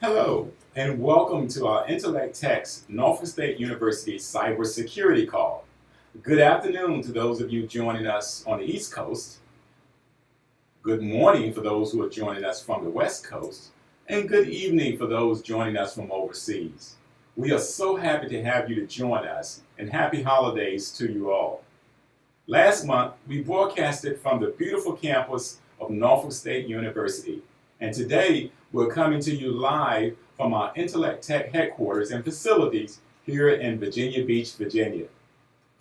Hello, and welcome to our IntellecTechs Norfolk State University Cybersecurity Call. Good afternoon to those of you joining us on the East Coast. Good morning for those who are joining us from the West Coast. And good evening for those joining us from overseas. We are so happy to have you to join us, and happy holidays to you all. Last month, we broadcasted from the beautiful campus of Norfolk State University, and today we're coming to you live from our IntellecTech headquarters and facilities here in Virginia Beach, Virginia.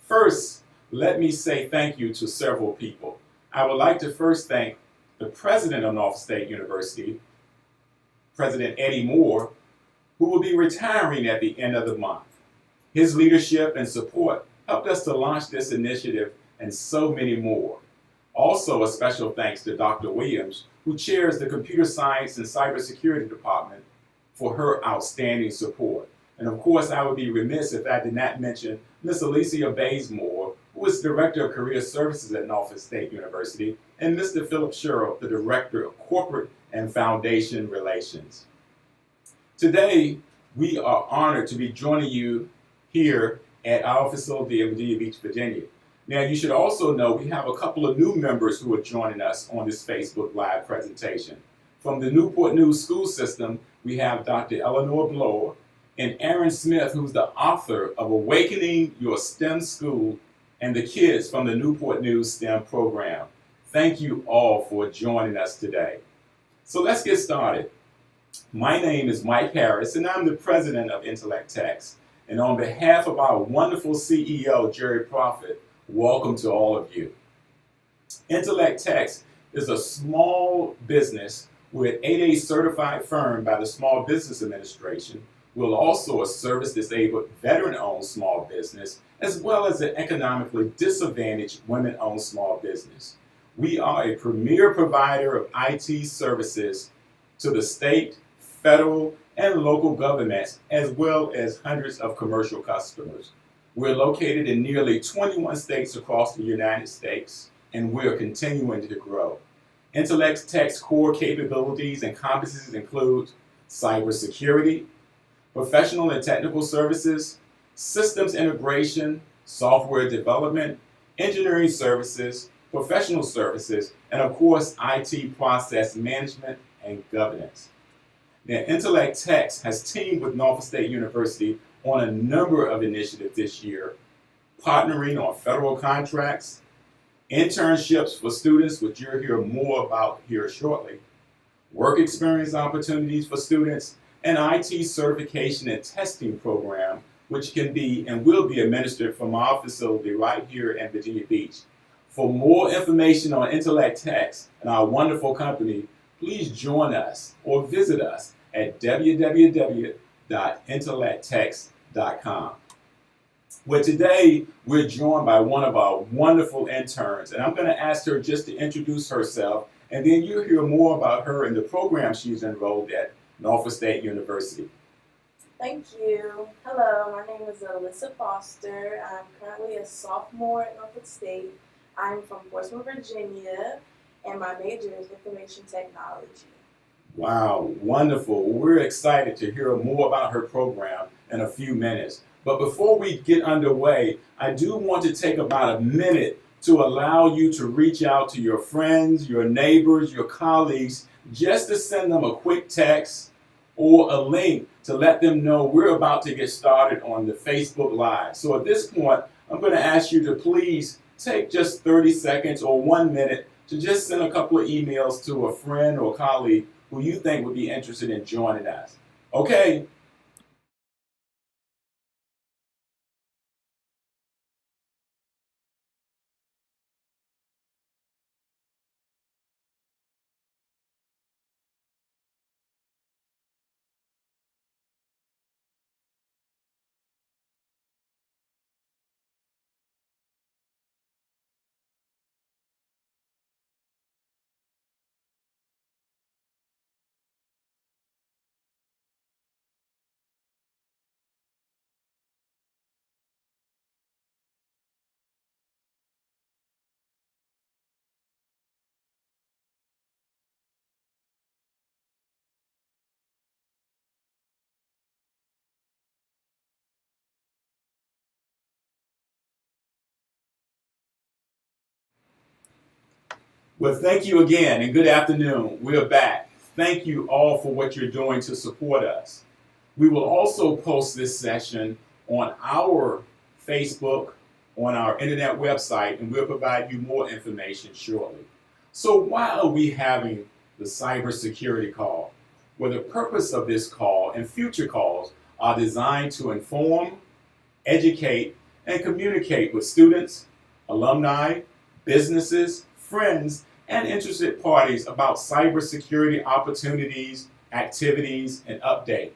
First, let me say thank you to several people. I would like to first thank the president of Norfolk State University, President Eddie Moore, who will be retiring at the end of the month. His leadership and support helped us to launch this initiative and so many more. Also, a special thanks to Dr. Williams, who chairs the Computer Science and Cybersecurity Department, for her outstanding support. And of course, I would be remiss if I did not mention Ms. Alicia Bazemore, who is Director of Career Services at Norfolk State University, and Mr. Philip Sherrill, the Director of Corporate and Foundation Relations. Today, we are honored to be joining you here at our facility in Virginia Beach, Virginia. Now, you should also know we have a couple of new members who are joining us on this Facebook Live presentation. From the Newport News School System, we have Dr. Eleanor Blower and Aaron Smith, who's the author of Awakening Your STEM School, and the kids from the Newport News STEM program. Thank you all for joining us today. So let's get started. My name is Mike Harris, and I'm the president of IntellecTechs. And on behalf of our wonderful CEO, Jerry Prophet, welcome to all of you. IntellecTechs is a small business. We're an 8A certified firm by the Small Business Administration. We're also a service-disabled, veteran-owned small business, as well as an economically disadvantaged women-owned small business. We are a premier provider of IT services to the state, federal, and local governments, as well as hundreds of commercial customers. We're located in nearly 21 states across the United States, and we're continuing to grow. IntellecTech's core capabilities and competencies include cybersecurity, professional and technical services, systems integration, software development, engineering services, professional services, and of course, IT process management and governance. Now, IntellecTechs has teamed with Norfolk State University on a number of initiatives this year, partnering on federal contracts, internships for students, which you'll hear more about here shortly, work experience opportunities for students, and IT certification and testing program, which can be and will be administered from our facility right here in Virginia Beach. For more information on IntellecTechs and our wonderful company, please join us or visit us at www.intellecttechs.com. Well, today we're joined by one of our wonderful interns, and I'm going to ask her just to introduce herself, and then you'll hear more about her and the program she's enrolled at Norfolk State University. Thank you. Hello, my name is Alyssa Foster. I'm currently a sophomore at Norfolk State. I'm from Portsmouth, Virginia, and my major is information technology. Wow, wonderful. We're excited to hear more about her program in a few minutes. But before we get underway, I do want to take about a minute to allow you to reach out to your friends, your neighbors, your colleagues, just to send them a quick text or a link to let them know we're about to get started on the Facebook Live. So at this point, I'm going to ask you to please take just 30 seconds or 1 minute to just send a couple of emails to a friend or colleague who you think would be interested in joining us. Okay, Well, thank you again and good afternoon. We're back. Thank you all for what you're doing to support us. We will also post this session on our Facebook, on our internet website, and we'll provide you more information shortly. So why are we having the cybersecurity call? Well, the purpose of this call and future calls are designed to inform, educate, and communicate with students, alumni, businesses, friends, and interested parties about cybersecurity opportunities, activities, and updates.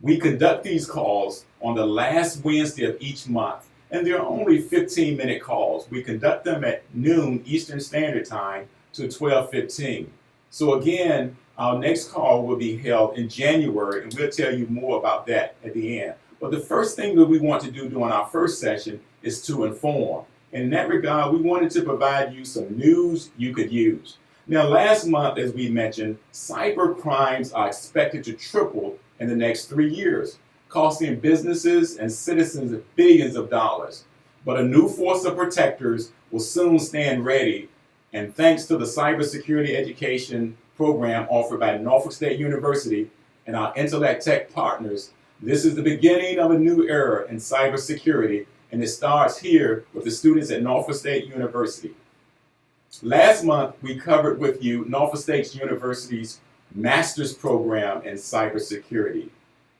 We conduct these calls on the last Wednesday of each month, and they're only 15-minute calls. We conduct them at noon Eastern Standard Time to 12:15. So again, our next call will be held in January, and we'll tell you more about that at the end. But the first thing that we want to do during our first session is to inform. And in that regard, we wanted to provide you some news you could use. Now, last month, as we mentioned, cyber crimes are expected to triple in the next 3 years, costing businesses and citizens billions of dollars. But a new force of protectors will soon stand ready, and thanks to the cybersecurity education program offered by Norfolk State University and our IntellecTechs partners, this is the beginning of a new era in cybersecurity, and it starts here with the students at Norfolk State University. Last month, we covered with you Norfolk State University's master's program in cybersecurity.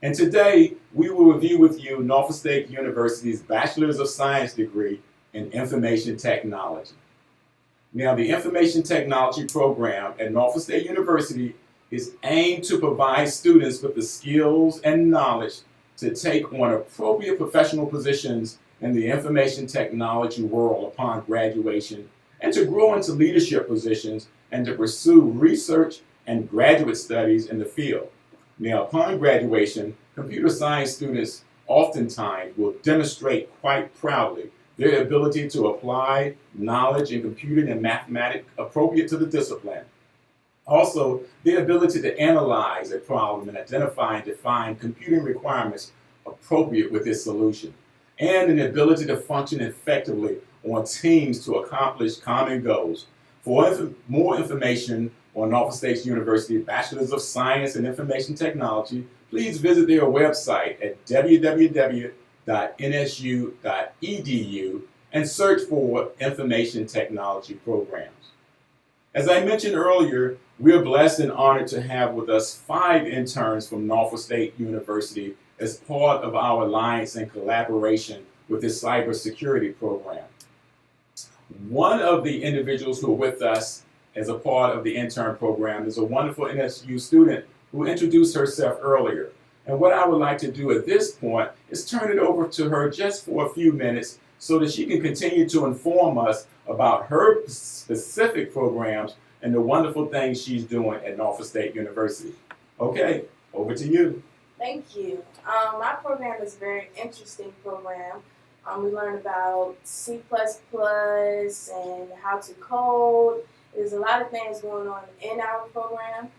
And today, we will review with you Norfolk State University's Bachelor's of Science degree in Information Technology. Now, the Information Technology program at Norfolk State University is aimed to provide students with the skills and knowledge to take on appropriate professional positions in the information technology world upon graduation, and to grow into leadership positions and to pursue research and graduate studies in the field. Now, upon graduation, computer science students oftentimes will demonstrate quite proudly their ability to apply knowledge in computing and mathematics appropriate to the discipline. Also, their ability to analyze a problem and identify and define computing requirements appropriate with this solution, and an ability to function effectively on teams to accomplish common goals. For more information on Norfolk State University Bachelor's of Science in Information Technology, please visit their website at www.nsu.edu and search for Information Technology programs. As I mentioned earlier, we are blessed and honored to have with us 5 interns from Norfolk State University as part of our alliance and collaboration with this cybersecurity program. One of the individuals who are with us as a part of the intern program is a wonderful NSU student who introduced herself earlier. And what I would like to do at this point is turn it over to her just for a few minutes so that she can continue to inform us about her specific programs and the wonderful things she's doing at Norfolk State University. Okay, over to you. Thank you. My program is a very interesting program. We learn about C++ and how to code. There's a lot of things going on in our program.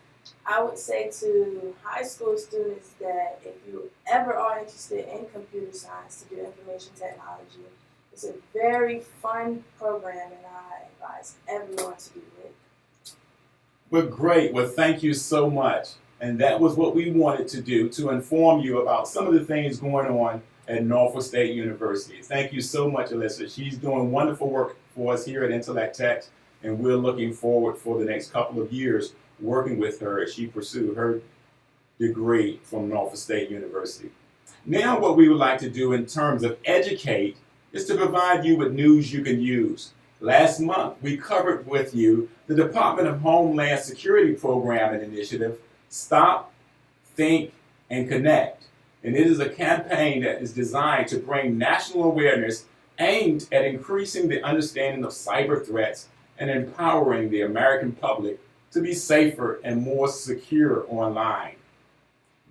I would say to high school students that if you ever are interested in computer science to do information technology, it's a very fun program, and I advise everyone to do it. Well, great. Well, thank you so much. And that was what we wanted to do, to inform you about some of the things going on at Norfolk State University. Thank you so much, Alyssa. She's doing wonderful work for us here at IntellecTechs, and we're looking forward for the next couple of years working with her as she pursues her degree from Norfolk State University. Now, what we would like to do in terms of educate is to provide you with news you can use. Last month, we covered with you the Department of Homeland Security program and initiative, Stop, Think, and Connect. And it is a campaign that is designed to bring national awareness aimed at increasing the understanding of cyber threats and empowering the American public to be safer and more secure online.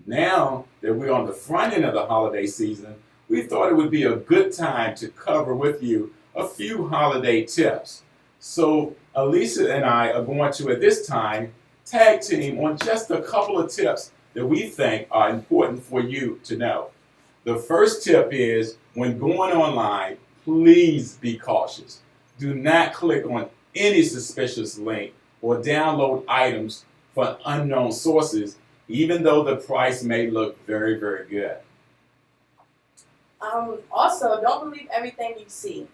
Now that we're on the front end of the holiday season, we thought it would be a good time to cover with you a few holiday tips. So Elisa and I are going to, at this time, tag team on just a couple of tips that we think are important for you to know. The first tip is, when going online, please be cautious. Do not click on any suspicious link or download items from unknown sources, even though the price may look very, very good. Also, don't believe everything you see.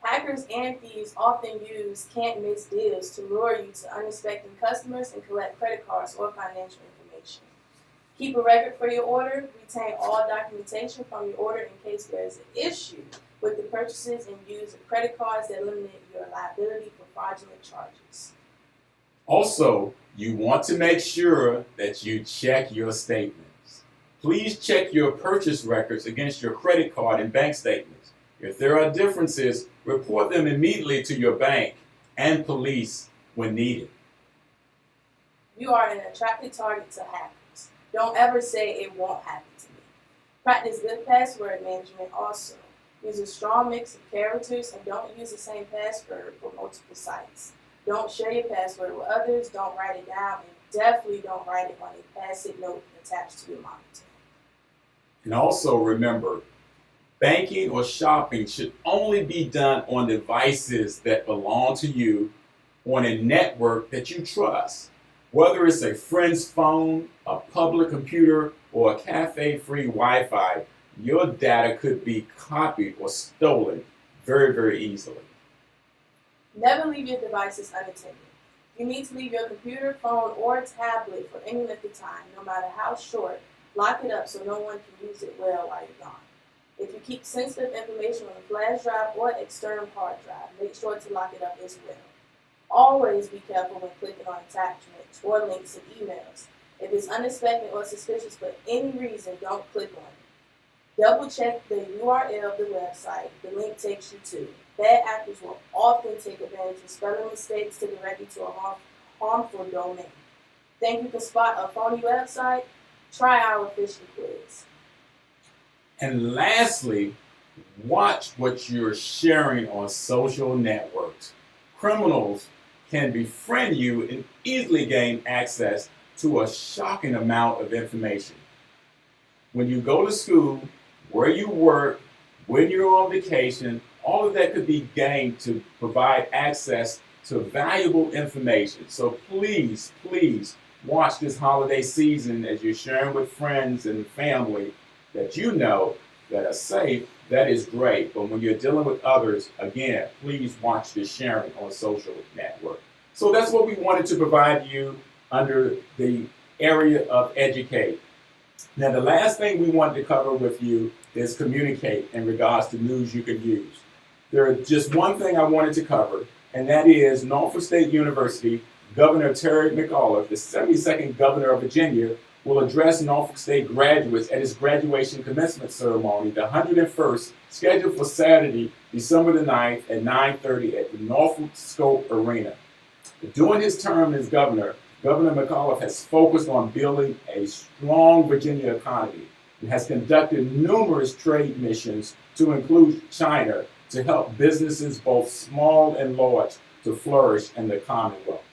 Hackers and thieves often use can't miss deals to lure you to unexpected customers and collect credit cards or financial information. Keep a record for your order. Retain all documentation from your order in case there is an issue with the purchases, and use credit cards that eliminate your liability for fraudulent charges. Also, you want to make sure that you check your statements. Please check your purchase records against your credit card and bank statements. If there are differences, report them immediately to your bank and police when needed. You are an attractive target to hackers. Don't ever say it won't happen to me. Practice good password management also. Use a strong mix of characters and don't use the same password for multiple sites. Don't share your password with others, don't write it down, and definitely don't write it on a passive note attached to your monitor. And also remember, banking or shopping should only be done on devices that belong to you on a network that you trust. Whether it's a friend's phone, a public computer, or a cafe-free Wi-Fi, your data could be copied or stolen very, very easily. Never leave your devices unattended. You need to leave your computer, phone, or tablet for any length of time, no matter how short. Lock it up so no one can use it well while you're gone. If you keep sensitive information on a flash drive or external hard drive, make sure to lock it up as well. Always be careful when clicking on attachments or links in emails. If it's unexpected or suspicious for any reason, don't click on it. Double check the URL of the website the link takes you to. Bad actors will often take advantage of spelling mistakes to direct you to a harmful domain. Think you can spot a phony website? Try our phishing quiz. And lastly, watch what you're sharing on social networks. Criminals can befriend you and easily gain access to a shocking amount of information. When you go to school, where you work, when you're on vacation, all of that could be gained to provide access to valuable information. So please, please watch this holiday season as you're sharing with friends and family that you know that are safe. That is great. But when you're dealing with others, again, please watch the sharing on social network. So that's what we wanted to provide you under the area of educate. Now, the last thing we wanted to cover with you is communicate in regards to news you can use. There's just one thing I wanted to cover, and that is Norfolk State University, Governor Terry McAuliffe, the 72nd governor of Virginia, will address Norfolk State graduates at his graduation commencement ceremony, the 101st, scheduled for Saturday, December the 9th at 9:30 at the Norfolk Scope Arena. During his term as governor, Governor McAuliffe has focused on building a strong Virginia economy and has conducted numerous trade missions to include China to help businesses both small and large to flourish in the Commonwealth.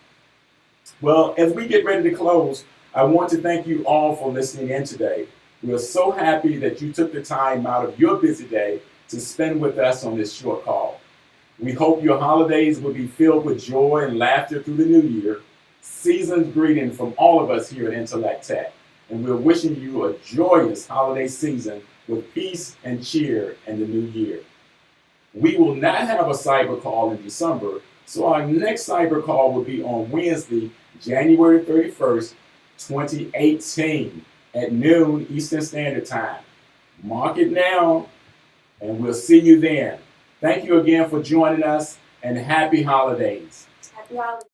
Well, as we get ready to close, I want to thank you all for listening in today. We are so happy that you took the time out of your busy day to spend with us on this short call. We hope your holidays will be filled with joy and laughter through the new year. Season's greeting from all of us here at IntellecTechs, and we're wishing you a joyous holiday season with peace and cheer in the new year. We will not have a cyber call in December, so our next cyber call will be on Wednesday, January 31st, 2018 at noon Eastern Standard Time. Mark it now, and we'll see you then. Thank you again for joining us, and happy holidays. Happy holidays.